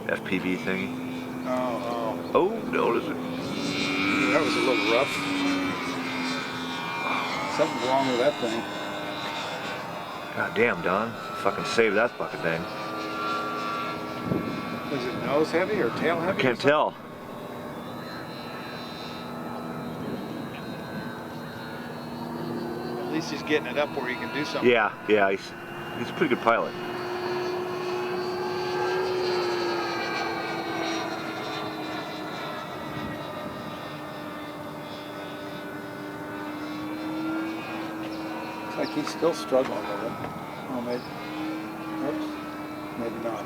FPV thing. Oh, notice it. that was a little rough. Something's wrong with that thing. God damn, Don. Fucking save that fucking thing. Was it nose heavy or tail heavy? I can't tell. At least he's getting it up where he can do something. Yeah, he's a pretty good pilot. Looks like he's still struggling with it. Oh, maybe. Oops. Maybe not.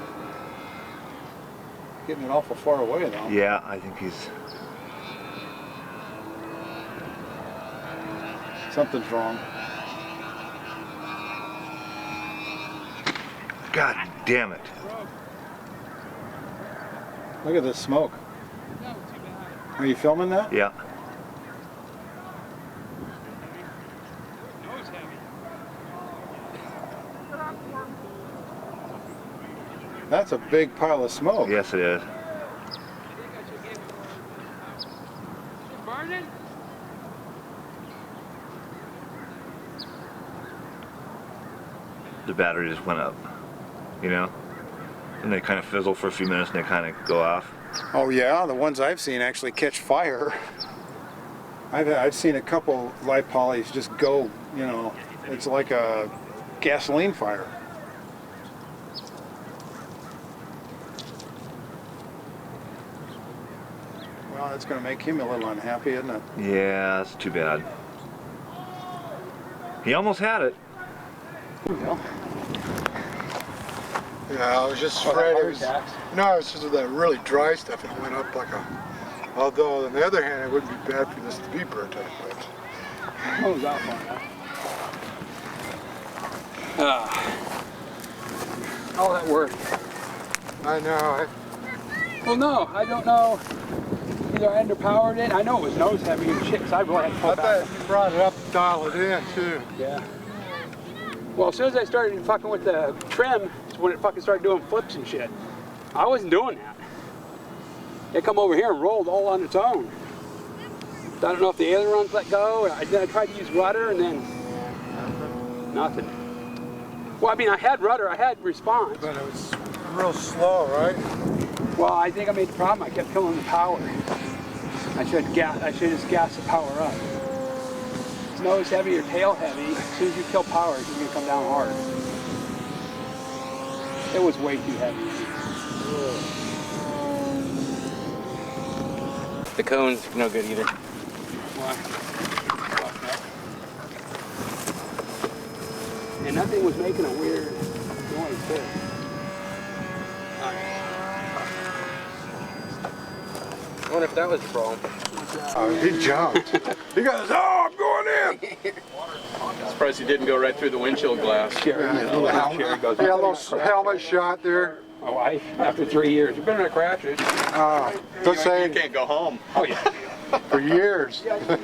Getting it awful far away though. Yeah, I think he's... Something's wrong. God damn it. Look at this smoke. Are you filming that? Yeah. That's a big pile of smoke. Yes, it is. The battery just went up, you know? And they kind of fizzle for a few minutes and they kind of go off. Oh yeah, the ones I've seen actually catch fire. I've seen a couple live polys just go, you know, it's like a gasoline fire. Well, that's going to make him a little unhappy, isn't it? Yeah, that's too bad. He almost had it. Well, Yeah, I was just afraid it was. No, it's just that really dry stuff. It went up like a. Although on the other hand, it wouldn't be bad for this to be burnt up. But oh, that one. How that worked? I know. Well, no, I don't know. Either I underpowered it. I know it was nose heavy and shit, so I really had to pull I back. thought you brought it up, dial it in too. Yeah. Well, as soon as I started fucking with the trim, is when it fucking started doing flips and shit. I wasn't doing that. It come over here and rolled all on its own. I don't know if the ailerons let go. I tried to use rudder and then nothing. Well, I mean, I had rudder, I had response. But it was real slow, right? Well, I think I made the problem. I kept killing the power. I should just gas the power up. It's nose heavy or tail heavy. As soon as you kill power, it's gonna come down hard. It was way too heavy. The cone's no good either. Why? And that thing was making a weird noise too. I wonder if that was the problem. He jumped. He goes, oh, I'm going in. Surprised he didn't go right through the windshield glass. He had a little helmet shot there. My wife, after 3 years, you've been in a crash. Just saying, You can't go home. Oh yeah. for years.